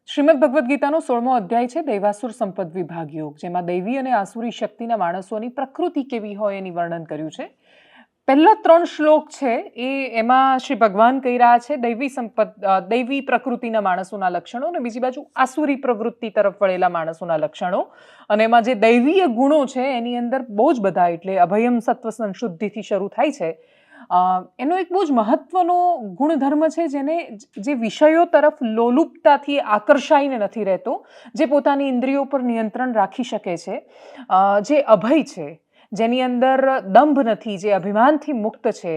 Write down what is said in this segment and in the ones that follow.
શ્રીમદ ભગવદ્ ગીતાનો 16મો અધ્યાય છે દૈવાસુર સંપદ વિભાગ યોગ, જેમાં દૈવી અને આસુરી શક્તિના માણસોની પ્રકૃતિ કેવી હોય એની વર્ણન કર્યું છે. પહેલા 3 શ્લોક છે એમાં શ્રી ભગવાન કહી રહ્યા છે દૈવી પ્રકૃતિના માણસોના લક્ષણો અને બીજી બાજુ આસુરી પ્રવૃત્તિ તરફ વળેલા માણસોના લક્ષણો. અને એમાં જે દૈવીય ગુણો છે એની અંદર બહુ જ બધા, એટલે અભયમ સત્વ સંશુદ્ધિથી શરૂ થાય છે. એનો એક બહુ જ મહત્વનો ગુણધર્મ છે જે વિષયો તરફ લોલુપતાથી આકર્ષાઈને નથી રહેતો, જે પોતાની ઇન્દ્રિયો પર નિયંત્રણ રાખી શકે છે, જે અભય છે, જેની અંદર દંભ નથી, જે અભિમાનથી મુક્ત છે.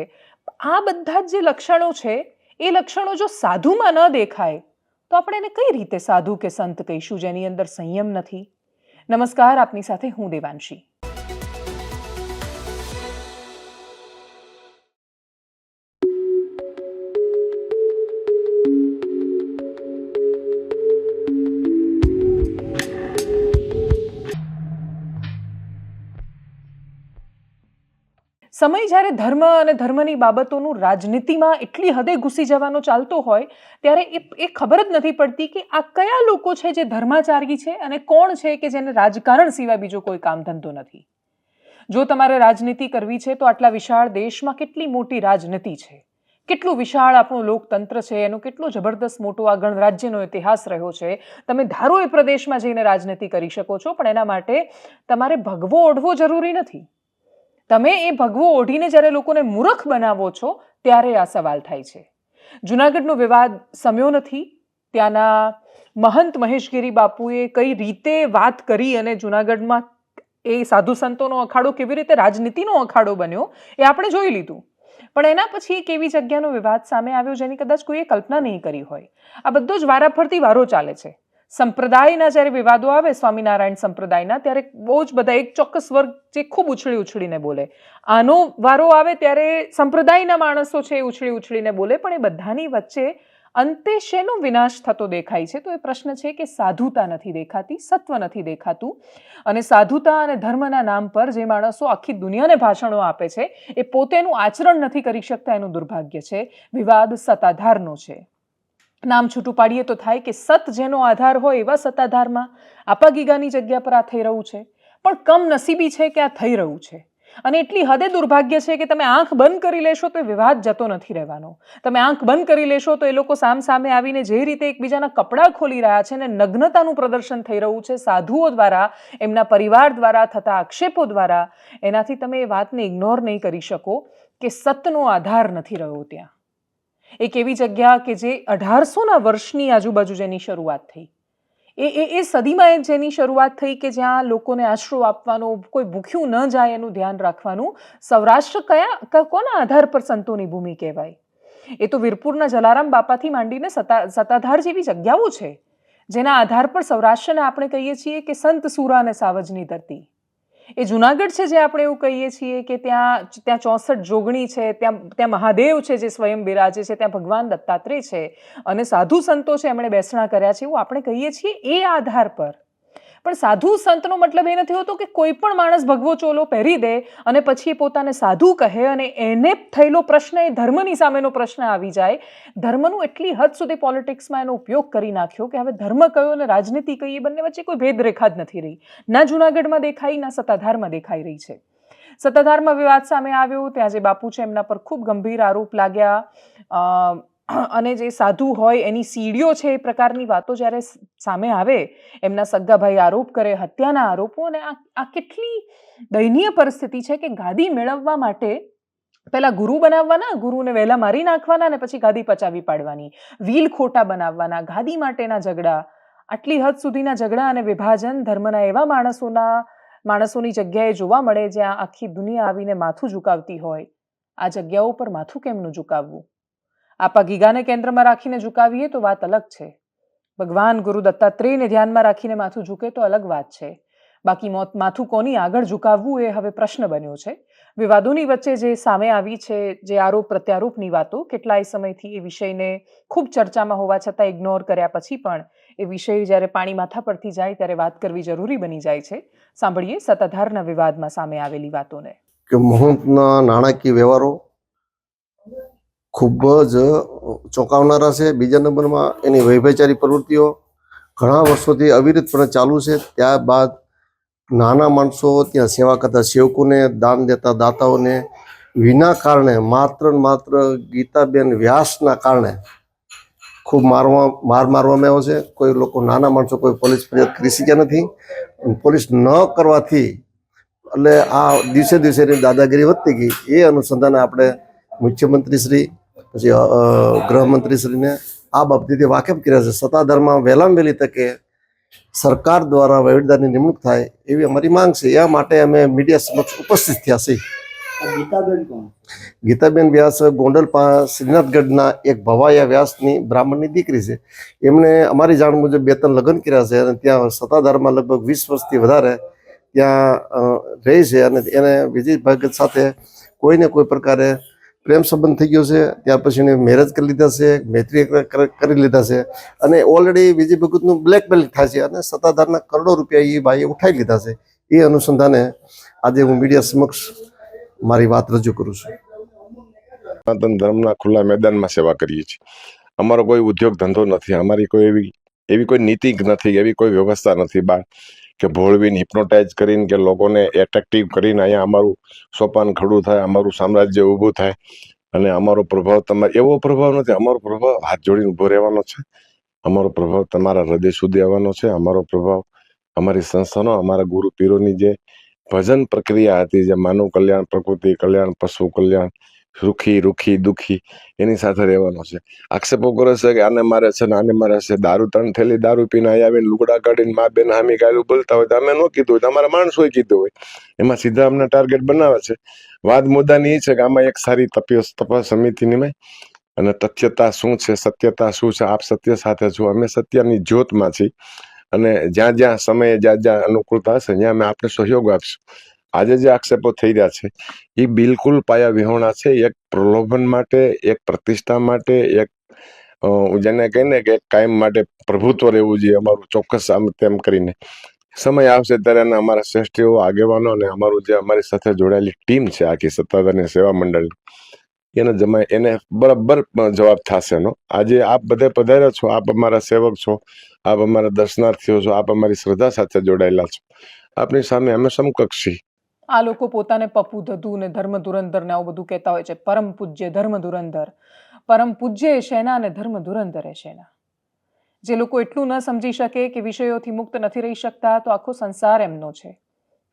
આ બધા જ જે લક્ષણો છે એ લક્ષણો જો સાધુમાં ન દેખાય તો આપણે એને કઈ રીતે સાધુ કે સંત કહીશું જેની અંદર સંયમ નથી? નમસ્કાર, આપની સાથે હું દેવાંશી. સમય જ્યારે ધર્મ અને ધર્મની બાબતોનું રાજનીતિમાં એટલી હદે ઘૂસી જવાનો ચાલતો હોય ત્યારે એ ખબર જ નથી પડતી કે આ કયા લોકો છે જે ધર્માચારી છે અને કોણ છે કે જેને રાજકારણ સિવાય બીજો કોઈ કામ ધંધો નથી. જો તમારે રાજનીતિ કરવી છે તો આટલા વિશાળ દેશમાં કેટલી મોટી રાજનીતિ છે, કેટલું વિશાળ આપણું લોકતંત્ર છે, એનો કેટલો જબરદસ્ત મોટો આ ગણરાજ્યનો ઇતિહાસ રહ્યો છે. તમે ધારો એ પ્રદેશમાં જઈને રાજનીતિ કરી શકો છો, પણ એના માટે તમારે ભગવો ઓઢવો જરૂરી નથી. તમે એ ભગવો ઓઢીને જ્યારે લોકોને મૂર્ખ બનાવો છો ત્યારે આ સવાલ થાય છે. જુનાગઢનો વિવાદ સમ્યો નથી. ત્યાંના મહંત મહેશગીરી બાપુએ કઈ રીતે વાત કરી અને જુનાગઢમાં એ સાધુ સંતોનો અખાડો કેવી રીતે રાજનીતિનો અખાડો બન્યો એ આપણે જોઈ લીધું. પણ એના પછી એક એવી જગ્યાનો વિવાદ સામે આવ્યો જેની કદાચ કોઈએ કલ્પના નહીં કરી હોય. આ બધો જ વારાફરતી વારો ચાલે છે. સંપ્રદાયના જ્યારે વિવાદો આવે, સ્વામિનારાયણ સંપ્રદાયના, ત્યારે બહુ જ બધા એક ચોક્કસ વર્ગ જે ખૂબ ઉછળીને બોલે. આનો વારો આવે ત્યારે સંપ્રદાયના માણસો છે એ ઉછળીને બોલે. પણ એ બધાની વચ્ચે અંતે શેનો વિનાશ થતો દેખાય છે? તો એ પ્રશ્ન છે કે સાધુતા નથી દેખાતી, સત્વ નથી દેખાતું. અને સાધુતા અને ધર્મના નામ પર જે માણસો આખી દુનિયાને ભાષણો આપે છે એ પોતેનું આચરણ નથી કરી શકતા, એનું દુર્ભાગ્ય છે. વિવાદ સત્તાધારનો છે. નામ છૂટું પાડીએ તો થાય કે સત જેનો આધાર હોય એવા સત્તાધારમાં આપાગીગાની જગ્યા પર આ થઈ રહ્યું છે. પણ કમનસીબી છે કે આ થઈ રહ્યું છે. અને એટલી હદે દુર્ભાગ્ય છે કે તમે આંખ બંધ કરી લેશો તો એ વિવાદ જતો નથી રહેવાનો. તમે આંખ બંધ કરી લેશો તો એ લોકો સામે આવીને જે રીતે એકબીજાના કપડાં ખોલી રહ્યા છે અને નગ્નતાનું પ્રદર્શન થઈ રહ્યું છે સાધુઓ દ્વારા, એમના પરિવાર દ્વારા થતા આક્ષેપો દ્વારા, એનાથી તમે એ વાતને ઇગ્નોર નહીં કરી શકો કે સતનો આધાર નથી રહ્યો ત્યાં. એક એવી જગ્યા કે જે 1800ના વર્ષની આજુબાજુ જેની શરૂઆત થઈ, એ સદીમાં જેની શરૂઆત થઈ કે જ્યાં લોકોને આશરો આપવાનો, કોઈ ભૂખ્યું ન જાય એનું ધ્યાન રાખવાનું. સૌરાષ્ટ્ર કોના આધાર પર સંતોની ભૂમિ કહેવાય? એ તો વીરપુરના જલારામ બાપાથી માંડીને સત્તાધાર જેવી જગ્યાઓ છે જેના આધાર પર સૌરાષ્ટ્રને આપણે કહીએ છીએ કે સંત સુરા અને સાવજની ધરતી. એ જુનાગઢ છે જે આપણે એવું કહીએ છીએ કે ત્યાં 64 જોગણી છે, ત્યાં મહાદેવ છે જે સ્વયં બિરાજે છે, ત્યાં ભગવાન દત્તાત્રેય છે અને સાધુ સંતો છે એમણે બેસણા કર્યા છે, એવું આપણે કહીએ છીએ એ આધાર પર. પણ સાધુ સંતનો મતલબ એ નથી હોતો કે કોઈ પણ માણસ ભગવો ચોલો પહેરી દે અને પછી એ પોતાને સાધુ કહે અને એને થયેલો પ્રશ્ન એ ધર્મની સામેનો પ્રશ્ન આવી જાય. ધર્મનું એટલી હદ સુધી પોલિટિક્સમાં એનો ઉપયોગ કરી નાખ્યો કે હવે ધર્મ કયો અને રાજનીતિ કઈ એ બંને વચ્ચે કોઈ ભેદરેખા જ નથી રહી. ના જુનાગઢમાં દેખાઈ, ના સત્તાધારમાં દેખાઈ રહી છે. સત્તાધારમાં વિવાદ સામે આવ્યો, ત્યાં જે બાપુ છે એમના પર ખૂબ ગંભીર આરોપ લાગ્યા અને જે સાધુ હોય એની સીડીઓ છે એ પ્રકારની વાતો જ્યારે સામે આવે, એમના સગ્ગાભાઈ આરોપ કરે, હત્યાના આરોપો. અને આ કેટલી દયનીય પરિસ્થિતિ છે કે ગાદી મેળવવા માટે પહેલા ગુરુ બનાવવાના, ગુરુને વહેલા મારી નાખવાના અને પછી ગાદી પચાવી પાડવાની, વ્હીલ ખોટા બનાવવાના, ગાદી માટેના ઝઘડા, આટલી હદ સુધીના ઝઘડા અને વિભાજન ધર્મના એવા માણસોની જગ્યાએ જોવા મળે જ્યાં આખી દુનિયા આવીને માથું ઝુકાવતી હોય. આ જગ્યાઓ પર માથું કેમનું ઝુકાવવું? આપાગીગાને કેન્દ્રમાં રાખીને ઝુકાવીએ તો વાત અલગ છે. ભગવાન ગુરુ દત્તાત્રેયને ધ્યાનમાં રાખીને માથું ઝૂકે તો અલગ વાત છે. બાકી માથું કોની આગળ ઝુકાવવું એ હવે પ્રશ્ન બન્યો છે. વિવાદોની વચ્ચે જે સામે આવી છે, જે આરોપ પ્રત્યારોપની વાતો, કેટલાય સમયથી એ વિષયને ખૂબ ચર્ચામાં હોવા છતાં ઇગ્નોર કર્યા પછી પણ એ વિષય જ્યારે પાણી માથા પરથી જાય ત્યારે વાત કરવી જરૂરી બની જાય છે. સાંભળીએ સત્તાધારના વિવાદમાં સામે આવેલી વાતોને. કે મહંતના નાણાકીય વ્યવહારો ખૂબ જ ચોંકાવનારા છે. બીજા નંબરમાં એની વૈભચારી પ્રવૃત્તિઓ ઘણા વર્ષોથી અવિરતપણે ચાલુ છે. ત્યારબાદ નાના માણસો ત્યાં સેવા કરતા સેવકોને, દાન દેતા દાતાઓને વિના કારણે માત્ર ને માત્ર ગીતાબેન વ્યાસના કારણે ખૂબ માર મારવામાં આવ્યો છે. કોઈ લોકો નાના માણસો કોઈ પોલીસ ફરિયાદ કરી શક્યા નથી. પોલીસ ન કરવાથી એટલે આ દિવસે દિવસેની દાદાગીરી વધતી ગઈ. એ અનુસંધાને આપણે મુખ્યમંત્રીશ્રી પછી ગૃહમંત્રીશ્રીને આ બાબતેથી વાકેફ કર્યા છે. સત્તાધારમાં વહેલામાં વહેલી તકે સરકાર દ્વારા વહીવટદારની નિમણૂક થાય એવી અમારી માંગ છે. એ માટે અમે મીડિયા સમક્ષ ઉપસ્થિત થયા છીએ. ગીતાબેન વ્યાસ ગોંડલ શ્રીનાથગઢના એક ભવાયા વ્યાસની બ્રાહ્મણની દીકરી છે. એમણે અમારી જાણ મુજબ 2-3 લગ્ન કર્યા છે અને ત્યાં સત્તાધારમાં લગભગ 20 વર્ષથી વધારે ત્યાં રહે છે અને એને વિજય ભગત સાથે કોઈને કોઈ પ્રકારે પ્રેમ સંબંધ થઈ ગયો છે. ત્યાર પછી એને મેરેજ કરી લીધા છે, મૈત્રી કરી લીધા છે અને ઓલરેડી વિજય ભગતનું બ્લેકમેલ થાય છે અને સત્તાધારના કરોડો રૂપિયા એ ભાઈએ ઉઠાવી લીધા છે. એ અનુસંધાને આજે હું મીડિયા સમક્ષ મારી વાત રજૂ કરું છું. સનાતન ધર્મના ખુલ્લા મેદાનમાં સેવા કરીએ છીએ. અમારો કોઈ ઉદ્યોગ ધંધો નથી, અમારી કોઈ એવી કોઈ નીતિ નથી, એવી કોઈ વ્યવસ્થા નથી બહાર કે ભોળવીને હિપ્નોટાઇઝ કરીને કે લોકોને એટ્રેક્ટિવ કરીને અહીંયા અમારું સોપાન ખડું થાય, અમારું સામ્રાજ્ય ઊભું થાય અને અમારો પ્રભાવ તમારે એવો પ્રભાવ નથી. અમારો પ્રભાવ હાથ જોડીને ઊભો રહેવાનો છે. અમારો પ્રભાવ તમારા હૃદય સુધી આવવાનો છે. અમારો પ્રભાવ અમારી સંસ્થાનો, અમારા ગુરુ પીરોની જે ભજન પ્રક્રિયા હતી, જે માનવ કલ્યાણ, પ્રકૃતિ કલ્યાણ, પશુ કલ્યાણ, સુખી રૂખી દુઃખી, એની સાથે રહેવાનો છે. આક્ષેપો કરે છે કે આને મારે છે ને આને મારે છે. દારૂ 3 થેલી દારૂ પીને અહીંયા આવીને લુગડા કાઢીને મા બેન હામી ગાયલું બોલતા હોય તો અમે ન કીધું હોય તો અમારા માણસોએ કીધું હોય. એમાં સીધા અમને ટાર્ગેટ બનાવે છે. વાત મુદ્દાની એ છે કે આમાં એક સારી તપાસ સમિતિ નિમાય અને તથ્યતા શું છે, સત્યતા શું છે. આપ સત્ય સાથે છો, અમે સત્યની જ્યોતમાં છીએ અને જ્યાં જ્યાં સમયે જ્યાં જ્યાં અનુકૂળતા હશે ત્યાં અમે આપને સહયોગ આપશું. આજે જે આક્ષેપો થઈ રહ્યા છે એ બિલકુલ પાયા વિહોણા છે. એક પ્રલોભન માટે, એક પ્રતિષ્ઠા માટે, એક જેને કહીને કે કાયમ માટે પ્રભુત્વ રહેવું જોઈએ અમારું ચોક્કસ આમ તેમ કરીને. સમય આવશે ત્યારે અમારા શ્રેષ્ઠીઓ, આગેવાનો અને અમારું જે અમારી સાથે જોડાયેલી ટીમ છે આખી સત્તાધારની સેવા મંડળ, એને બરાબર જવાબ થશે એનો. આજે આપ બધે પધાર્યા છો, આપ અમારા સેવક છો, આપ અમારા દર્શનાર્થીઓ છો, આપ અમારી શ્રદ્ધા સાથે જોડાયેલા છો. આપની સામે અમે સમકક્ષી. આ લોકો પોતાને પપ્પુ દધુ ને ધર્મ ધુરંધર ને આવું બધું કહેતા હોય છે. પરમ પૂજ્ય ધર્મ ધુરંધર. પરમ પૂજ્ય એ શેના અને ધર્મ ધુરંધર એ શેના? જે લોકો એટલું ન સમજી શકે કે વિષયોથી મુક્ત નથી રહી શકતા તો આખો સંસાર એમનો છે.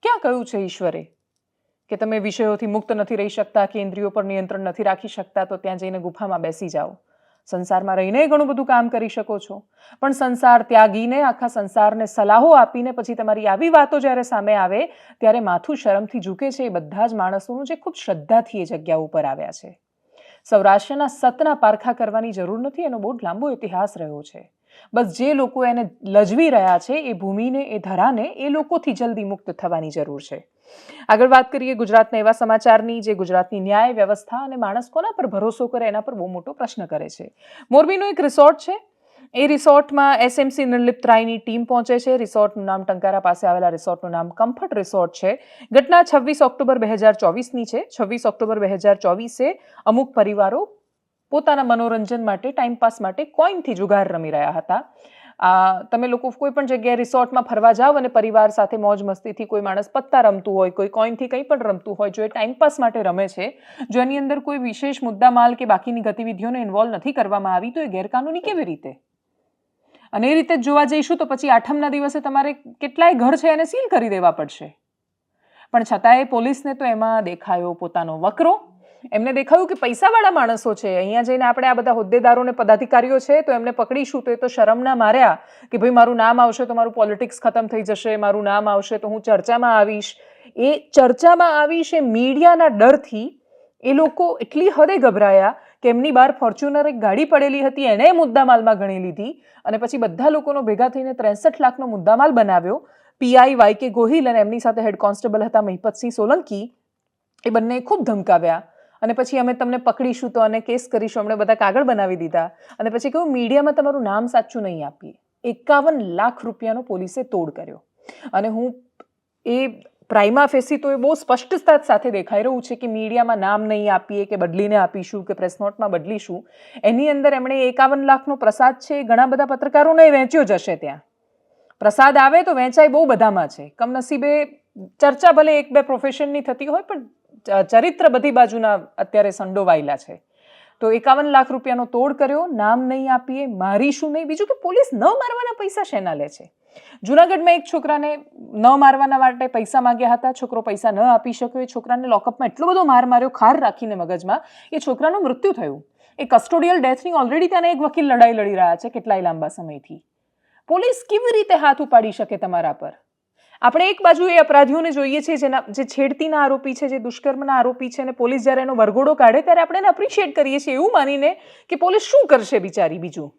ક્યાં કહ્યું છે ઈશ્વરે કે તમે વિષયોથી મુક્ત નથી રહી શકતા, કે ઇન્દ્રિયો પર નિયંત્રણ નથી રાખી શકતા તો ત્યાં જઈને ગુફામાં બેસી જાઓ? સંસારમાં રહીને ઘણું બધું કામ કરી શકો છો, પણ સંસાર ત્યાગીને, આખા સંસારને સલાહો આપીને પછી તમારી આવી વાતો જ્યારે સામે આવે ત્યારે માથું શરમથી ઝૂકે છે. એ બધા જ માણસોનું જે ખૂબ શ્રદ્ધાથી એ જગ્યા ઉપર આવ્યા છે. સૌરાષ્ટ્રના સતના પારખા કરવાની જરૂર નથી, એનો બહુ લાંબો ઇતિહાસ રહ્યો છે. બસ જે લોકો એને લજવી રહ્યા છે એ ભૂમિને, એ ધરાને, એ લોકોથી જલ્દી મુક્ત થવાની જરૂર છે. આગળ વાત કરીએ ગુજરાતના એવા સમાચારની જે ગુજરાતની ન્યાય વ્યવસ્થા અને માણસ કોના પર ભરોસો કરે એના પર બહુ મોટો પ્રશ્ન કરે છે. મોરબીનું એક રિસોર્ટ છે. એ રિસોર્ટમાં એસએમસી નિર્લિપ્ત રાયની ટીમ પહોંચે છે. રિસોર્ટનું નામ ટંકારા પાસે આવેલા રિસોર્ટનું નામ કમ્ફર્ટ રિસોર્ટ છે. ઘટના 26 ઓક્ટોબર 2024ની છે. 26 ઓક્ટોબર 2024 અમુક પરિવારો પોતાના મનોરંજન માટે, ટાઈમપાસ માટે કોઈનથી જુગાર રમી રહ્યા હતા. તમે લોકો કોઈ પણ જગ્યાએ રિસોર્ટમાં ફરવા જાઓ અને પરિવાર સાથે મોજ મસ્તીથી કોઈ માણસ પત્તા રમતું હોય, કોઈ કોઈનથી કંઈ પણ રમતું હોય, જો એ ટાઈમપાસ માટે રમે છે, જો એની અંદર કોઈ વિશેષ મુદ્દામાલ કે બાકીની ગતિવિધિઓને ઇન્વોલ્વ નથી કરવામાં આવી તો એ ગેરકાનૂની કેવી રીતે? અને એ રીતે જોવા જઈશું તો પછી 8મના દિવસે તમારે કેટલાય ઘર છે એને સીલ કરી દેવા પડશે. પણ છતાંય પોલીસને તો એમાં દેખાયો પોતાનો વકરો. એમને દેખાયું કે પૈસાવાળા માણસો છે, અહીંયા જઈને આપણે આ બધા હોદ્દેદારોને, પદાધિકારીઓ છે તો એમને પકડીશું તો એ તો શરમના માર્યા કે ભાઈ મારું નામ આવશે તો મારું પોલિટિક્સ ખતમ થઈ જશે, મારું નામ આવશે તો હું ચર્ચામાં આવીશ. એ ચર્ચામાં આવીશ એ મીડિયાના ડરથી એ લોકો એટલી હદે ગભરાયા કે એમની બહાર ફોર્ચ્યુનર એક ગાડી પડેલી હતી એને મુદ્દામાલમાં ગણી લીધી અને પછી બધા લોકોનો ભેગા થઈને 63 લાખનો મુદ્દામાલ બનાવ્યો. પીઆઈ YK ગોહિલ અને એમની સાથે હેડ કોન્સ્ટેબલ હતા મહિપતસિંહ સોલંકી, એ બંને ખૂબ ધમકાવ્યા અને પછી અમે તમને પકડીશું તો અને કેસ કરીશું, અમને બધા કાગળ બનાવી દીધા અને પછી કહ્યું મીડિયામાં તમારું નામ સાચું નહીં આપીએ. 51 લાખ રૂપિયાનો પોલીસે તોડ કર્યો. અને હું એ પ્રાઇમા ફેસી તો એ બહુ સ્પષ્ટતા સાથે દેખાઈ રહ્યું છે કે મીડિયામાં નામ નહીં આપીએ કે બદલીને આપીશું કે પ્રેસ નોટમાં બદલીશું. એની અંદર એમણે 51 લાખનો પ્રસાદ છે ઘણા બધા પત્રકારોને વહેંચ્યો જશે ત્યાં. પ્રસાદ આવે તો વહેંચાય બહુ બધામાં છે. કમનસીબે ચર્ચા ભલે 1-2 પ્રોફેશનની થતી હોય, પણ ચરિત્ર બધી બાજુના અત્યારે સંડોવાયેલા છે. તો 51 લાખ રૂપિયાનો તોડ કર્યો, નામ નહીં આપીએ, મારીશું નહીં. બીજું કે પોલીસ ન મારવાના પૈસા શેના લે છે? જુનાગઢમાં એક છોકરાને ન મારવાના માટે પૈસા માંગ્યા હતા, છોકરો પૈસા ન આપી શક્યો, એ છોકરાને લોકઅપમાં એટલો બધો માર માર્યો ખાર રાખીને મગજમાં, એ છોકરાનું મૃત્યુ થયું. એ કસ્ટોડિયલ ડેથની ઓલરેડી ત્યાંને એક વકીલ લડાઈ લડી રહ્યા છે કેટલાય લાંબા સમયથી. પોલીસ કેવી રીતે હાથ ઉપાડી શકે તમારા પર? આપણે એક બાજુ એ અપરાધીઓને જોઈએ છીએ જે છેડતીના આરોપી છે, જે દુષ્કર્મના આરોપી છે, અને પોલીસ જ્યારે એનો વરઘોડો કાઢે ત્યારે આપણે એને એપ્રિશિએટ કરીએ છીએ એવું માનીને કે પોલીસ શું કરશે બિચારી બીજું.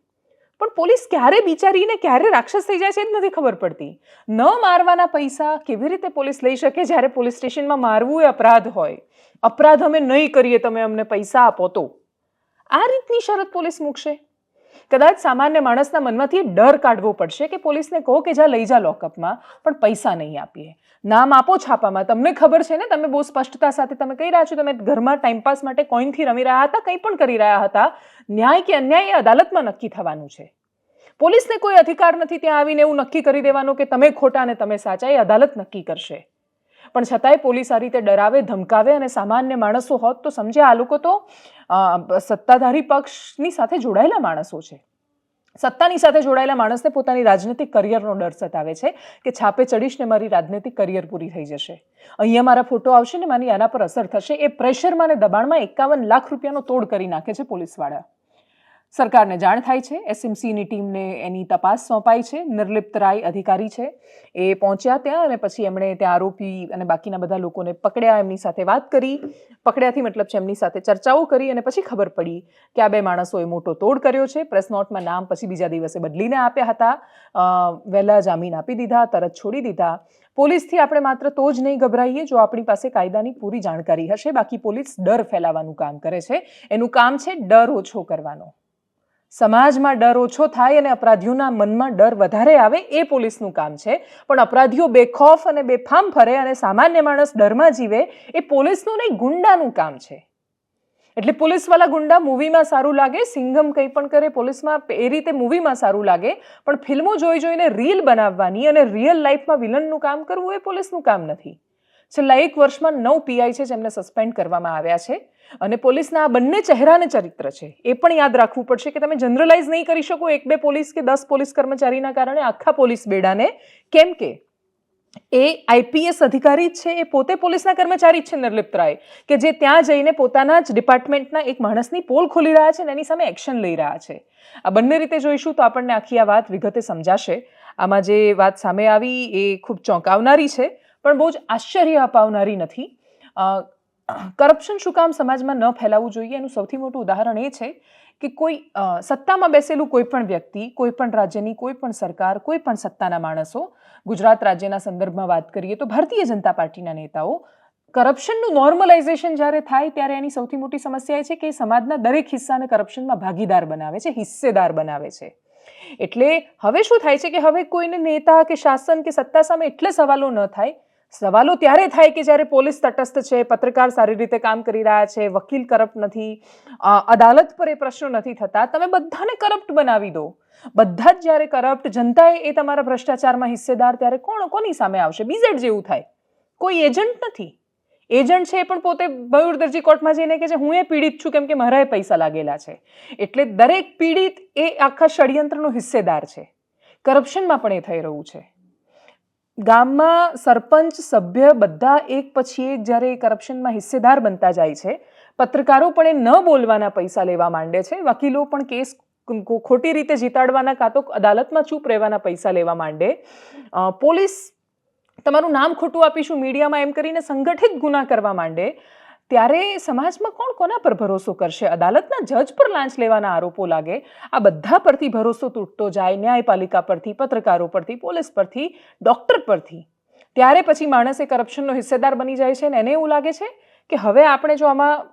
પણ પોલીસ ક્યારે બિચારીને ક્યારે રાક્ષસ થઈ જાય છે એ જ નથી ખબર પડતી. ન મારવાના પૈસા કેવી રીતે પોલીસ લઈ શકે જ્યારે પોલીસ સ્ટેશનમાં મારવું એ અપરાધ હોય? અપરાધ અમે નહીં કરીએ, તમે અમને પૈસા આપો તો. આ રીતની શરત પોલીસ મૂકશે? કદાચ સામાન્ય માણસના મનમાંથી ડર કાઢવો પડશે કે પોલીસને કહો કે જા લઈ જા લોકઅપમાં, પણ પૈસા નહીં આપીએ. નામ આપો છાપામાં. તમને ખબર છે ને, તમે બહુ સ્પષ્ટતા સાથે તમે કહી રહ્યા છો, તમે ઘરમાં ટાઈમપાસ માટે કોઈનથી રમી રહ્યા હતા, કંઈ પણ કરી રહ્યા હતા. ન્યાય કે અન્યાય એ અદાલતમાં નક્કી થવાનું છે. પોલીસને કોઈ અધિકાર નથી ત્યાં આવીને એવું નક્કી કરી દેવાનો કે તમે ખોટા અને તમે સાચા. એ અદાલત નક્કી કરશે. પણ છતાંય પોલીસ આ રીતે ડરાવે, ધમકાવે, અને સામાન્ય માણસો હોત તો સમજે આ લોકો તો સત્તાધારી પક્ષની સાથે જોડાયેલા માણસો છે. સત્તાની સાથે જોડાયેલા માણસને પોતાની રાજનીતિક કરિયરનો ડર સતાવે છે કે છાપે ચડીશ ને મારી રાજનીતિક કરિયર પૂરી થઈ જશે, અહીંયા મારા ફોટો આવશે ને મારી આના પર અસર થશે. એ પ્રેશરમાં અને દબાણમાં 51 લાખ રૂપિયાનો તોડ કરી નાખે છે પોલીસવાળા. સરકારને જાણ થાય છે, એસએમસીની ટીમને એની તપાસ સોંપાઈ છે. નિર્લિપ્ત રાય અધિકારી છે, એ પહોંચ્યા ત્યાં અને પછી એમણે ત્યાં આરોપી અને બાકીના બધા લોકોને પકડ્યા, એમની સાથે વાત કરી. પકડ્યાથી મતલબ છે એમની સાથે ચર્ચાઓ કરી અને પછી ખબર પડી કે આ 2 માણસોએ મોટો તોડ કર્યો છે. પ્રેસ નોટમાં નામ પછી બીજા દિવસે બદલીને આપ્યા હતા, વહેલા જામીન આપી દીધા, તરત છોડી દીધા. પોલીસથી આપણે માત્ર તો જ નહીં ગભરાઈએ જો આપણી પાસે કાયદાની પૂરી જાણકારી હશે. બાકી પોલીસ ડર ફેલાવવાનું કામ કરે છે. એનું કામ છે ડર ઓછો કરવાનો. સમાજમાં ડર ઓછો થાય અને અપરાધીઓના મનમાં ડર વધારે આવે એ પોલીસનું કામ છે. પણ અપરાધીઓ બેખૌફ અને બેફામ ફરે અને સામાન્ય માણસ ડરમાં જીવે એ પોલીસનું નહીં, ગુંડાનું કામ છે. એટલે પોલીસવાળા ગુંડા મૂવીમાં સારું લાગે, સિંઘમ કંઈ પણ કરે પોલીસમાં એ રીતે મૂવીમાં સારું લાગે, પણ ફિલ્મો જોઈ જોઈને રીલ બનાવવાની અને રિયલ લાઈફમાં વિલનનું કામ કરવું એ પોલીસનું કામ નથી. છેલ્લા 1 વર્ષમાં 9 પીઆઈ છે જેમને સસ્પેન્ડ કરવામાં આવ્યા છે. અને પોલીસના આ બંને ચહેરાને ચરિત્ર છે. એ પણ યાદ રાખવું પડશે કે તમે જનરલાઇઝ નહીં કરી શકો 1-2 પોલીસ કે 10 પોલીસ કર્મચારીના કારણે આખા પોલીસ બેડાને. કેમ કે એ આઈપીએસ અધિકારી જ છે, એ પોતે પોલીસના કર્મચારી જ છે નિર્લિપ્ત રાય, કે જે ત્યાં જઈને પોતાના જ ડિપાર્ટમેન્ટના એક માણસની પોલ ખોલી રહ્યા છે અને એની સામે એક્શન લઈ રહ્યા છે. આ બંને રીતે જોઈશું તો આપણને આખી આ વાત વિગતે સમજાશે. આમાં જે વાત સામે આવી એ ખૂબ ચોંકાવનારી છે, પણ બહુ જ આશ્ચર્ય અપાવનારી નથી. કરપ્શન શું કામ સમાજમાં ન ફેલાવવું જોઈએ એનું સૌથી મોટું ઉદાહરણ એ છે કે કોઈ સત્તામાં બેસેલું કોઈ પણ વ્યક્તિ, કોઈ પણ રાજ્યની કોઈ પણ સરકાર, કોઈ પણ સત્તાના માણસો, ગુજરાત રાજ્યના સંદર્ભમાં વાત કરીએ તો ભારતીય જનતા પાર્ટીના નેતાઓ, કરપ્શનનું નોર્મલાઇઝેશન જ્યારે થાય ત્યારે એની સૌથી મોટી સમસ્યા એ છે કે સમાજના દરેક હિસ્સાને કરપ્શનમાં ભાગીદાર બનાવે છે, હિસ્સેદાર બનાવે છે. એટલે હવે શું થાય છે કે હવે કોઈને નેતા કે શાસન કે સત્તા સામે એટલે સવાલો ન થાય. સવાલો ત્યારે થાય કે જ્યારે પોલીસ તટસ્થ છે, પત્રકાર સારી રીતે કામ કરી રહ્યા છે, વકીલ કરપ્ટ નથી, અદાલત પર એ પ્રશ્નો નથી થતા. તમે બધાને કરપ્ટ બનાવી દો. બધા જ જ્યારે કરપ્ટ, જનતા એ તમારા ભ્રષ્ટાચારમાં હિસ્સેદાર, ત્યારે કોની સામે આવશે? બીઝેડ જેવું થાય. કોઈ એજન્ટ નથી. એજન્ટ છે એ પણ પોતે મયુર દરજી કોર્ટમાં જઈને કે હું એ પીડિત છું કેમ કે મારા પૈસા લાગેલા છે. એટલે દરેક પીડિત એ આખા ષડયંત્રનો હિસ્સેદાર છે. કરપ્શનમાં પણ એ થઈ રહ્યું છે. ગામમાં સરપંચ, સભ્ય બધા એક પછી એક જ્યારે કરપ્શનમાં હિસ્સેદાર બનતા જાય છે. પત્રકારો પણ એ ન બોલવાના પૈસા લેવા માંડે છે. વકીલો પણ કેસ ખોટી રીતે જીતાડવાના કાં તો અદાલતમાં ચૂપ રહેવાના પૈસા લેવા માંડે. પોલીસ તમારું નામ ખોટું આપીશું મીડિયામાં એમ કરીને સંગઠિત ગુના કરવા માંડે. ત્યારે સમાજમાં કોણ કોના પર ભરોસો કરશે? અદાલતના જજ પર લાંચ લેવાના આરોપો લાગે. આ બધા પરથી ભરોસો તૂટતો જાય, ન્યાયપાલિકા પરથી, પત્રકારો પરથી, પોલીસ પરથી, ડૉક્ટર પરથી. ત્યારે પછી માણસ એ કરપ્શનનો હિસ્સેદાર બની જાય છે અને એને એવું લાગે છે કે હવે આપણે જો આમાં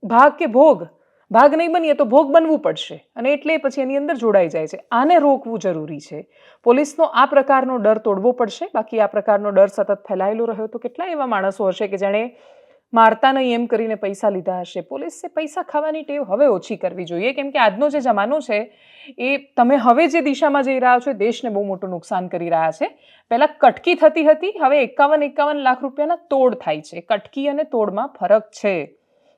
ભાગ કે ભાગ નહીં બનીએ તો ભોગ બનવું પડશે, અને એટલે પછી એની અંદર જોડાઈ જાય છે. આને રોકવું જરૂરી છે. પોલીસનો આ પ્રકારનો ડર તોડવો પડશે. બાકી આ પ્રકારનો ડર સતત ફેલાયેલો રહ્યો તો કેટલા એવા માણસો હશે કે જેણે મારતા નહીં એમ કરીને પૈસા લીધા હશે. પોલીસે પૈસા ખાવાની ટેવ હવે ઓછી કરવી જોઈએ, કેમ કે આજનો જે જમાનો છે એ તમે હવે જે દિશામાં જઈ રહ્યા છો એ દેશને બહુ મોટું નુકસાન કરી રહ્યા છે. પહેલાં કટકી થતી હતી, હવે 51 લાખ રૂપિયાના તોડ થાય છે. કટકી અને તોડમાં ફરક છે.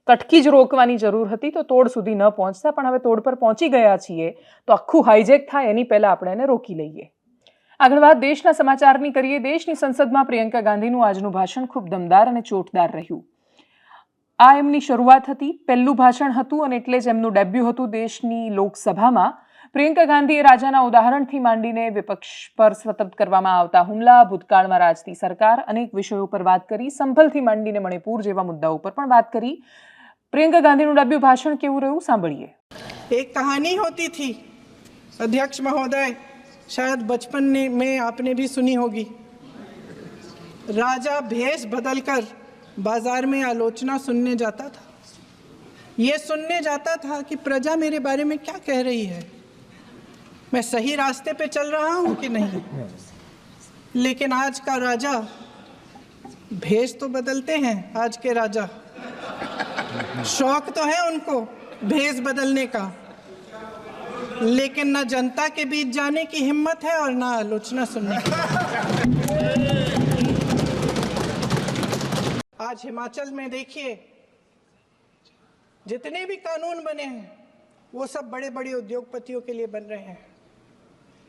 કટકી જ રોકવાની જરૂર હતી તો તોડ સુધી ન પહોંચતા, પણ હવે તોડ પર પહોંચી ગયા છીએ તો આખું હાઈજેક થાય એની પહેલાં આપણે એને રોકી લઈએ. આગળ વાત દેશના સમાચારની કરીએ. દેશની સંસદમાં પ્રિયંકા ગાંધીનું આજનું ભાષણ ખૂબ દમદાર અને ચોટદાર રહ્યું. આ એમની શરૂઆત હતી, પહેલું ભાષણ હતું અને એટલે જ એમનું ડેબ્યુ હતું દેશની લોકસભામાં. પ્રિયંકા ગાંધીએ રાજાના ઉદાહરણથી માંડીને વિપક્ષ પર સતત કરવામાં આવતા હુમલા, ભૂતકાળમાં રાજતી સરકાર, અનેક વિષયો પર વાત કરી. સંભલથી માંડીને મણિપુર જેવા મુદ્દાઓ પર પણ વાત કરી. પ્રિયંકા ગાંધીનું ડેબ્યુ ભાષણ કેવું રહ્યું સાંભળીએ. एक कहानी होती थी अध्यक्ष महोदय, शायद बचपन में आपने भी सुनी होगी. राजा भेष बदलकर बाजार में आलोचना सुनने जाता था. ये सुनने जाता था कि प्रजा मेरे बारे में क्या कह रही है, मैं सही रास्ते पे चल रहा हूँ कि नहीं. लेकिन आज का राजा, भेष तो बदलते हैं आज के राजा, शौक तो है उनको भेष बदलने का, लेकिन ना जनता के बीच जाने की हिम्मत है और ना आलोचना सुनने की. आज हिमाचल में देखिए, जितने भी कानून बने हैं वो सब बड़े बड़े उद्योगपतियों के लिए बन रहे हैं.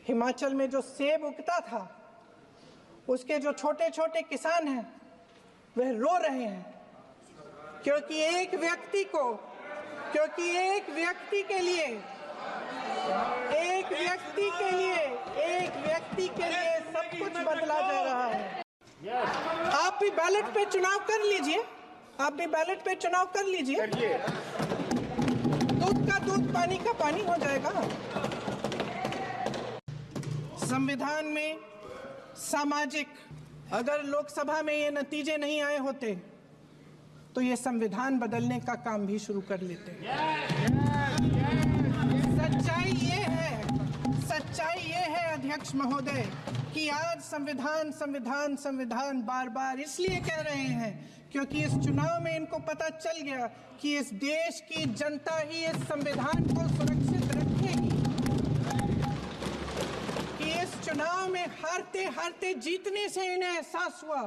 हिमाचल में जो सेब उगता था, उसके जो छोटे छोटे किसान हैं वह रो रहे हैं, क्योंकि एक व्यक्ति के लिए सब कुछ बदला जा रहा है. आप भी बैलेट पे चुनाव कर लीजिए, दूध का दूध, पानी का पानी हो जाएगा. संविधान में सामाजिक, अगर लोकसभा में ये नतीजे नहीं आए होते तो ये संविधान बदलने का काम भी शुरू कर लेते. सच्चाई ये है अध्यक्ष महोदय कि आज संविधान बार बार इसलिए कह रहे हैं क्योंकि इस चुनाव में इनको पता चल गया कि इस देश की जनता ही इस संविधान को सुरक्षित रखेगी, कि इस चुनाव में हारते जीतने से इन्हें एहसास हुआ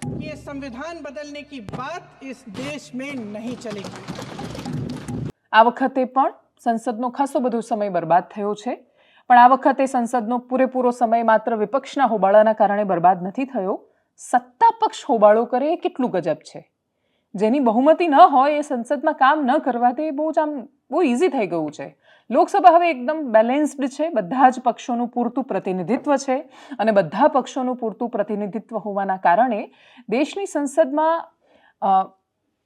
कि ये संविधान बदलने की बात इस देश में नहीं चलेगी. આ વખતે પણ સંસદનો ખાસો બધો સમય બરબાદ થયો છે, પણ આ વખતે સંસદનો પૂરેપૂરો સમય માત્ર વિપક્ષના હોબાળાના કારણે બરબાદ નથી થયો. સત્તા પક્ષ હોબાળો કરે એ કેટલું ગજબ છે. જેની બહુમતી ન હોય એ સંસદમાં કામ ન કરવા દે, બહુ ઇઝી થઈ ગયું છે. લોકસભા હવે એકદમ બેલેન્સ્ડ છે, બધા જ પક્ષોનું પૂરતું પ્રતિનિધિત્વ છે અને બધા પક્ષોનું પૂરતું પ્રતિનિધિત્વ હોવાના કારણે દેશની સંસદમાં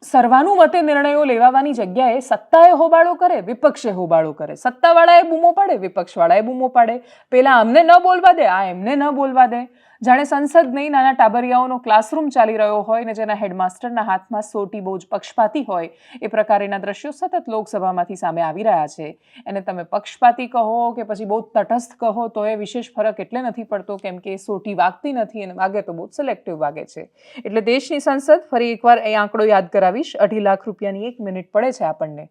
સર્વાનુમતે નિર્ણયો લેવાની જગ્યાએ સત્તાએ હોબાળો કરે, વિપક્ષે હોબાળો કરે. સત્તાવાળાએ બૂમો પાડે, વિપક્ષવાળાએ બૂમો પાડે. પેલા અમને ન બોલવા દે, આ એમને ન બોલવા દે. જાણે સંસદ નહીં નાના ટાબરિયાઓનો ક્લાસરૂમ ચાલી રહ્યો હોય ને જેના હેડમાસ્ટરના હાથમાં સોટી બહુ જ પક્ષપાતી હોય, એ પ્રકારના દ્રશ્યો સતત લોકસભામાંથી સામે આવી રહ્યા છે. એને તમે પક્ષપાતી કહો કે પછી બહુ તટસ્થ કહો તો એ વિશેષ ફરક એટલે નથી પડતો, કેમ કે સોટી વાગતી નથી અને વાગે તો બહુ સિલેક્ટિવ વાગે છે. એટલે દેશની સંસદ, ફરી એકવાર એ આંકડો યાદ કરાવીશ, 2.5 લાખ રૂપિયાની 1 મિનિટ પડે છે આપણને.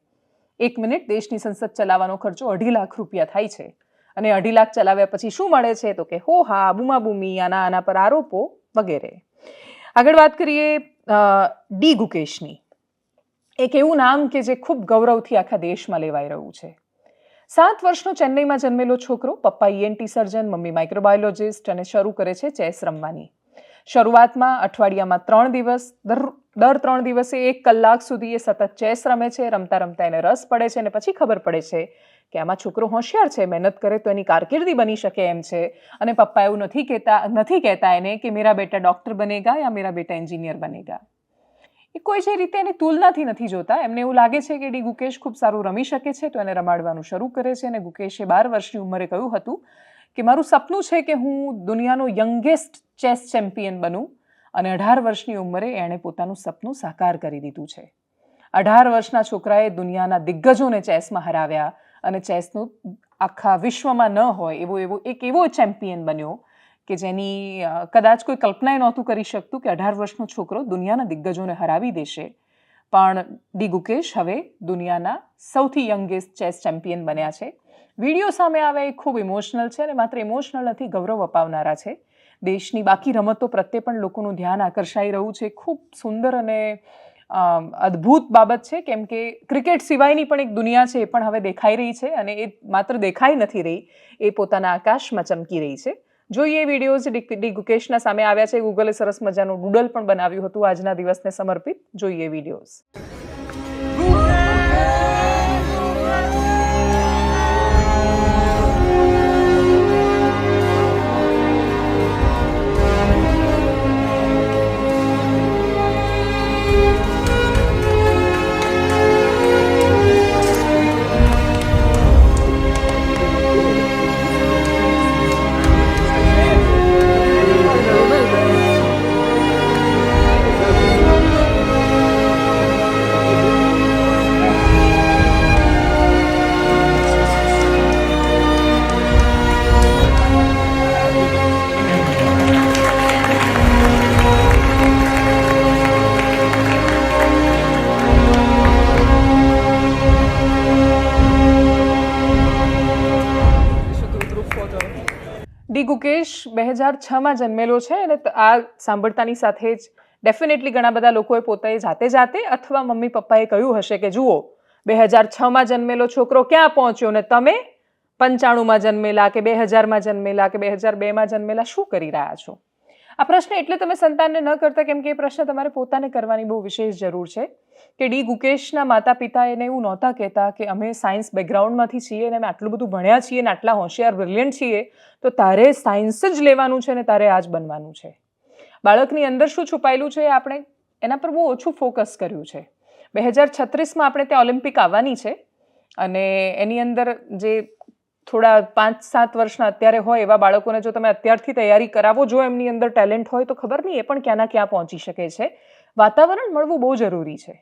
1 મિનિટ દેશની સંસદ ચલાવવાનો ખર્ચો 2.5 લાખ રૂપિયા થાય છે. અને 2.5 લાખ ચલાવ્યા પછી શું મળે છે તો કે હો હા, બૂમાબૂમી, આના પર આરોપો વગેરે. આગળ વાત કરીએ ડી ગુકેશની. એક એવું નામ કે જે ખૂબ ગૌરવથી આખા દેશમાં લેવાઈ રહ્યું છે. 7 વર્ષનો ચેન્નઈમાં જન્મેલો છોકરો, પપ્પા ENT સર્જન, મમ્મી માઇક્રોબાયોલોજિસ્ટ, અને શરૂ કરે છે ચેસ રમવાની. શરૂઆતમાં અઠવાડિયામાં 3 દિવસ, દર 3 દિવસે 1 કલાક સુધી એ સતત ચેસ રમે છે. રમતા રમતા એને રસ પડે છે અને પછી ખબર પડે છે કે આમાં છોકરો હોશિયાર છે, મહેનત કરે તો એની કારકિર્દી બની શકે એમ છે. અને પપ્પા એવું નથી કહેતા એને કે મેરા બેટા ડૉક્ટર બનેગા યા મેરા બેટા એન્જિનિયર બનેગા. એ કોઈ જે રીતે એની તુલનાથી નથી જોતા. એમને એવું લાગે છે કે ડી ગુકેશ ખૂબ સારું રમી શકે છે તો એને રમાડવાનું શરૂ કરે છે. અને ગુકેશે 12 વર્ષની ઉંમરે કહ્યું હતું કે મારું સપનું છે કે હું દુનિયાનો યંગેસ્ટ ચેસ ચેમ્પિયન બનું. અને 18 વર્ષની ઉંમરે એણે પોતાનું સપનું સાકાર કરી દીધું છે. 18 વર્ષના છોકરાએ દુનિયાના દિગ્ગજોને ચેસમાં હરાવ્યા અને ચેસનું આખા વિશ્વમાં ન હોય એવો એક એવો ચેમ્પિયન બન્યો કે જેની કદાચ કોઈ કલ્પનાએ નહોતું કરી શકતું કે 18 વર્ષનો છોકરો દુનિયાના દિગ્ગજોને હરાવી દેશે. પણ ડી ગુકેશ હવે દુનિયાના સૌથી યંગેસ્ટ ચેસ ચેમ્પિયન બન્યા છે. વિડીયો સામે આવ્યા એ ખૂબ ઇમોશનલ છે અને માત્ર ઇમોશનલ નથી, ગૌરવ અપાવનારા છે. દેશની બાકી રમતો પ્રત્યે પણ લોકોનું ધ્યાન આકર્ષાઈ રહ્યું છે. ખૂબ સુંદર અને અદ્ભુત બાબત છે, કેમ કે ક્રિકેટ સિવાયની પણ એક દુનિયા છે એ પણ હવે દેખાઈ રહી છે અને એ માત્ર દેખાઈ નથી રહી, એ પોતાના આકાશમાં ચમકી રહી છે. જોઈએ વિડીયોઝ ડી ગુકેશના સામે આવ્યા છે. ગૂગલે સરસ મજાનું ડૂડલ પણ બનાવ્યું હતું આજના દિવસને સમર્પિત. જોઈએ વિડીયોઝ. ડી ગુકેશ 2006માં જન્મેલો છે અને આ સાંભળતાની સાથે જ ડેફિનેટલી ઘણા બધા લોકોએ પોતે જાતે અથવા મમ્મી પપ્પાએ કહ્યું હશે કે જુઓ 2006માં જન્મેલો છોકરો ક્યાં પહોંચ્યો ને તમે 95માં જન્મેલા કે 2000માં જન્મેલા કે 2002માં જન્મેલા શું કરી રહ્યા છો? આ પ્રશ્ન એટલે તમે સંતાનને ન કરતા કેમ કે એ પ્રશ્ન તમારે પોતાને કરવાની બહુ વિશેષ જરૂર છે કે ડી ગુકેશના માતા પિતા એને એવું નહોતા કહેતા કે અમે સાયન્સ બેકગ્રાઉન્ડમાંથી છીએ અને અમે આટલું બધું ભણ્યા છીએ ને આટલા હોશિયાર બ્રિલિયન્ટ છીએ તો તારે સાયન્સ જ લેવાનું છે ને તારે આ જ બનવાનું છે. બાળકની અંદર શું છુપાયેલું છે આપણે એના પર બહુ ઓછું ફોકસ કર્યું છે. 2036માં આપણે ત્યાં ઓલિમ્પિક આવવાની છે અને એની અંદર જે થોડા 5-7 વર્ષના અત્યારે હોય એવા બાળકોને જો તમે અત્યારથી તૈયારી કરાવો, જો એમની અંદર ટેલેન્ટ હોય તો ખબર નહીં એ પણ ક્યાંના ક્યાં પહોંચી શકે છે. વાતાવરણ મળવું બહુ જરૂરી છે.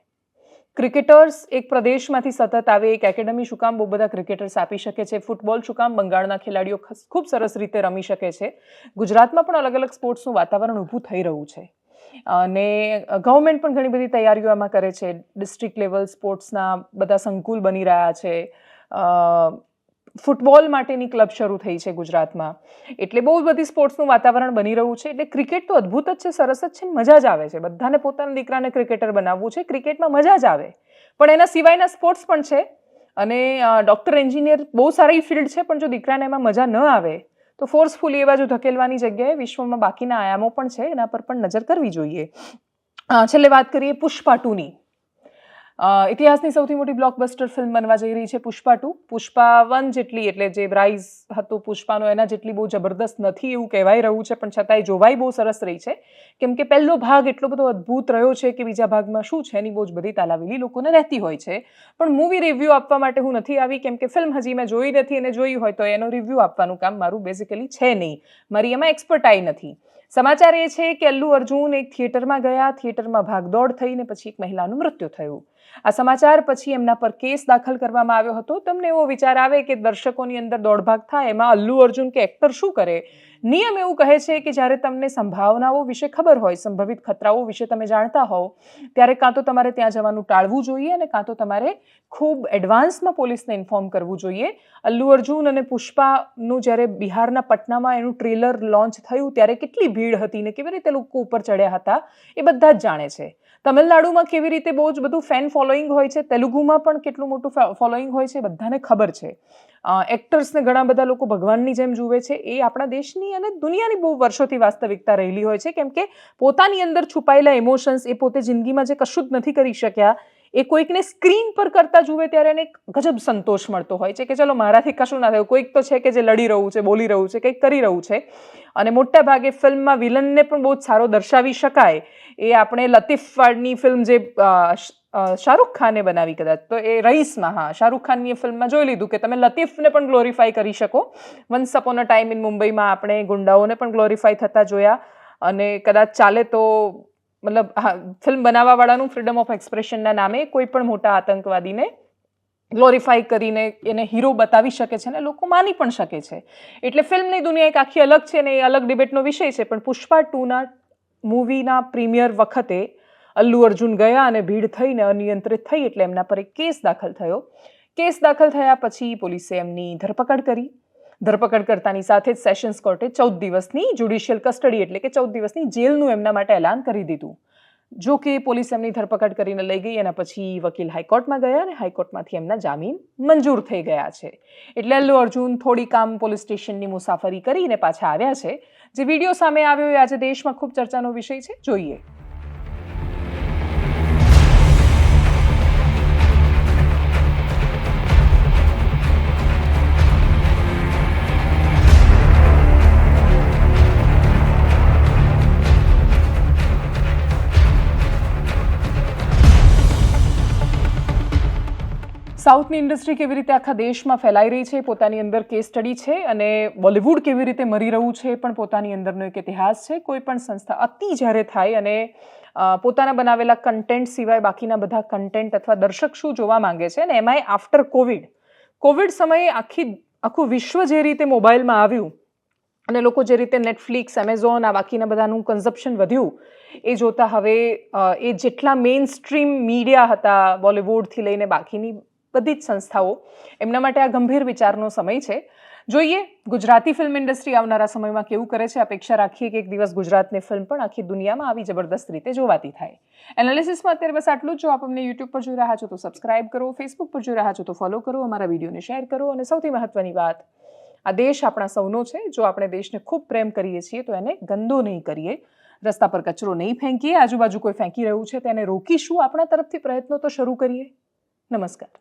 ક્રિકેટર્સ એક પ્રદેશમાંથી સતત આવે, એક એકેડમી શું કામ બહુ બધા ક્રિકેટર્સ આપી શકે છે, ફૂટબોલ શું કામ બંગાળના ખેલાડીઓ ખૂબ સરસ રીતે રમી શકે છે. ગુજરાતમાં પણ અલગ અલગ સ્પોર્ટ્સનું વાતાવરણ ઊભું થઈ રહ્યું છે અને ગવર્મેન્ટ પણ ઘણી બધી તૈયારીઓ એમાં કરે છે. ડિસ્ટ્રિક્ટ લેવલ સ્પોર્ટ્સના બધા સંકુલ બની રહ્યા છે. ફૂટબોલ માટેની ક્લબ શરૂ થઈ છે ગુજરાતમાં. એટલે બહુ બધી સ્પોર્ટ્સનું વાતાવરણ બની રહ્યું છે. એટલે ક્રિકેટ તો અદ્ભુત જ છે, સરસ જ છે, મજા જ આવે છે. બધાને પોતાના દીકરાને ક્રિકેટર બનાવવું છે. ક્રિકેટમાં મજા જ આવે, પણ એના સિવાયના સ્પોર્ટ્સ પણ છે અને ડૉક્ટર, એન્જિનિયર બહુ સારી ફિલ્ડ છે, પણ જો દીકરાને એમાં મજા ન આવે તો ફોર્સફુલી એ બાજુ ધકેલવાની જગ્યાએ વિશ્વમાં બાકીના આયામો પણ છે, એના પર પણ નજર કરવી જોઈએ. છેલ્લે વાત કરીએ પુષ્પા 2ની. ઇતિહાસની સૌથી મોટી બ્લોકબસ્ટર ફિલ્મ બનવા જઈ રહી છે પુષ્પા 2. પુષ્પા 1 જેટલી, એટલે જે રાઇઝ હતો પુષ્પાનો એના જેટલી બહુ જબરદસ્ત નથી એવું કહેવાય રહ્યું છે, પણ છતાંય જોવાઈ બહુ સરસ રહી છે કેમ કે પહેલો ભાગ એટલો બધો અદ્ભુત રહ્યો છે કે બીજા ભાગમાં શું છે એની બહુ જ બધી તાલાવેલી લોકોને રહેતી હોય છે. પણ મૂવી રિવ્યૂ આપવા માટે હું નથી આવી કેમ કે ફિલ્મ હજી મેં જોઈ નથી અને જોઈ હોય તો એનો રિવ્યૂ આપવાનું કામ મારું બેઝિકલી છે નહીં, મારી એમાં એક્સપર્ટાઈ નથી. સમાચાર એ છે કે અલ્લુ અર્જુન એક થિયેટરમાં ગયા, થિયેટરમાં ભાગદોડ થઈને પછી એક મહિલાનું મૃત્યુ થયું. આ સમાચાર પછી એમના પર કેસ દાખલ કરવામાં આવ્યો હતો. તમને એવો વિચાર આવે કે દર્શકોની અંદર દોડભાગ થાય, એમાં અલ્લુ અર્જુન કે એક્ટર શું કરે? નિયમ એવું કહે છે કે જ્યારે તમને સંભાવનાઓ વિશે ખબર હોય, સંભવિત ખતરાઓ વિશે તમે જાણતા હોવ, ત્યારે કાં તો તમારે ત્યાં જવાનું ટાળવું જોઈએ અને કાં તો તમારે ખૂબ એડવાન્સમાં પોલીસને ઇન્ફોર્મ કરવું જોઈએ. અલ્લુ અર્જુન અને પુષ્પાનું જ્યારે બિહારના પટનામાં એનું ટ્રેલર લોન્ચ થયું ત્યારે કેટલી ભીડ હતી ને કેવી રીતે લોકો ઉપર ચડ્યા હતા એ બધા જ જાણે છે. તમિલનાડુમાં કેવી રીતે બહુ જ બધું ફેન ફોલોઈંગ હોય છે, તેલુગુમાં પણ કેટલું મોટું ફોલોઈંગ હોય છે, બધાને ખબર છે. એક્ટર્સને ઘણા બધા લોકો ભગવાનની જેમ જુએ છે. એ આપણા દેશની અને દુનિયાની બહુ વર્ષોથી વાસ્તવિકતા રહેલી હોય છે કેમ કે પોતાની અંદર છુપાયેલા ઇમોશન્સ એ પોતે જિંદગીમાં જે કશું જ નથી કરી શક્યા એ કોઈકને સ્ક્રીન પર કરતા જુએ ત્યારે એને ગજબ સંતોષ મળતો હોય છે કે ચલો મારાથી કશું ના થયું, કોઈક તો છે કે જે લડી રહ્યું છે, બોલી રહ્યું છે, કંઈક કરી રહ્યું છે. અને મોટા ભાગે ફિલ્મમાં વિલનને પણ બહુ જ સારો દર્શાવી શકાય. એ આપણે લતીફવાડની ફિલ્મ જે શાહરૂખ ખાને બનાવી કદાચ તો એ રઈસમાં, હા, શાહરૂખ ખાનની એ ફિલ્મમાં જોઈ લીધું કે તમે લતીફને પણ ગ્લોરીફાઈ કરી શકો. Once upon a time in મુંબઈમાં આપણે ગુંડાઓને પણ ગ્લોરીફાઈ થતા જોયા અને કદાચ ચાલે તો મતલબ ફિલ્મ બનાવવાવાળાનું ફ્રીડમ ઓફ એક્સપ્રેશનના નામે કોઈ પણ મોટા આતંકવાદીને ગ્લોરીફાઈ કરીને એને હીરો બતાવી શકે છે અને લોકો માની પણ શકે છે. એટલે ફિલ્મની દુનિયા એક આખી અલગ છે ને એ અલગ ડિબેટનો વિષય છે. પણ પુષ્પા 2ના મૂવીના પ્રીમિયર વખતે અલ્લુ અર્જુન ગયા અને ભીડ થઈને અનિયંત્રિત થઈ એટલે એમના પર એક કેસ દાખલ થયો. કેસ દાખલ થયા પછી પોલીસે એમની ધરપકડ કરી. ધરપકડ કરતાની સાથે જ સેશન્સ કોર્ટે 14 દિવસની જ્યુડિશિયલ કસ્ટડી એટલે કે 14 દિવસની જેલનું એમના માટે એલાન કરી દીધું. જો કે પોલીસ એમની ધરપકડ કરીને લઈ ગઈ એના પછી વકીલ હાઈકોર્ટમાં ગયા અને હાઈકોર્ટમાંથી એમના જામીન મંજૂર થઈ ગયા છે. એટલે અલ્લુ અર્જુન થોડી કામ પોલીસ સ્ટેશનની મુસાફરી કરીને પાછા આવ્યા છે. જે વિડીયો સામે આવ્યો એ આજે દેશમાં ખૂબ ચર્ચાનો વિષય છે. જોઈએ. સાઉથની ઇન્ડસ્ટ્રી કેવી રીતે આખા દેશમાં ફેલાઈ રહી છે પોતાની અંદર કેસ સ્ટડી છે અને બોલિવૂડ કેવી રીતે મરી રહ્યું છે પણ પોતાની અંદરનો એક ઇતિહાસ છે. કોઈ પણ સંસ્થા અતિ જ્યારે થાય અને પોતાના બનાવેલા કન્ટેન્ટ સિવાય બાકીના બધા કન્ટેન્ટ અથવા દર્શક શું જોવા માંગે છે અને એમાંય આફ્ટર કોવિડ સમયે આખું વિશ્વ જે રીતે મોબાઈલમાં આવ્યું અને લોકો જે રીતે નેટફ્લિક્સ, એમેઝોન આ બાકીના બધાનું કન્ઝપ્શન વધ્યું એ જોતા હવે એ જેટલા મેઇન સ્ટ્રીમ મીડિયા હતા બોલિવૂડથી લઈને બાકીની બધી જ સંસ્થાઓ એમના માટે આ ગંભીર વિચારનો સમય છે. જોઈએ ગુજરાતી ફિલ્મ ઇન્ડસ્ટ્રી આવનારા સમયમાં કેવું કરે છે. અપેક્ષા રાખીએ કે એક દિવસ ગુજરાતની ફિલ્મ પણ આખી દુનિયામાં આવી જબરદસ્ત રીતે જોવાતી થાય. એનાલિસિસમાં અત્યારે બસ આટલું જ. જો આપ અમને યુટ્યુબ પર જોઈ રહ્યા છો તો સબસ્ક્રાઇબ કરો, ફેસબુક પર જોઈ રહ્યા છો તો ફોલો કરો, અમારા વિડીયોને શેર કરો અને સૌથી મહત્વની વાત, આ દેશ આપણા સૌનો છે. જો આપણે દેશને ખૂબ પ્રેમ કરીએ છીએ તો એને ગંદો નહીં કરીએ. રસ્તા પર કચરો નહીં ફેંકીએ. આજુબાજુ કોઈ ફેંકી રહ્યું છે તેને રોકીશું. આપણા તરફથી પ્રયત્નો તો શરૂ કરીએ. નમસ્કાર.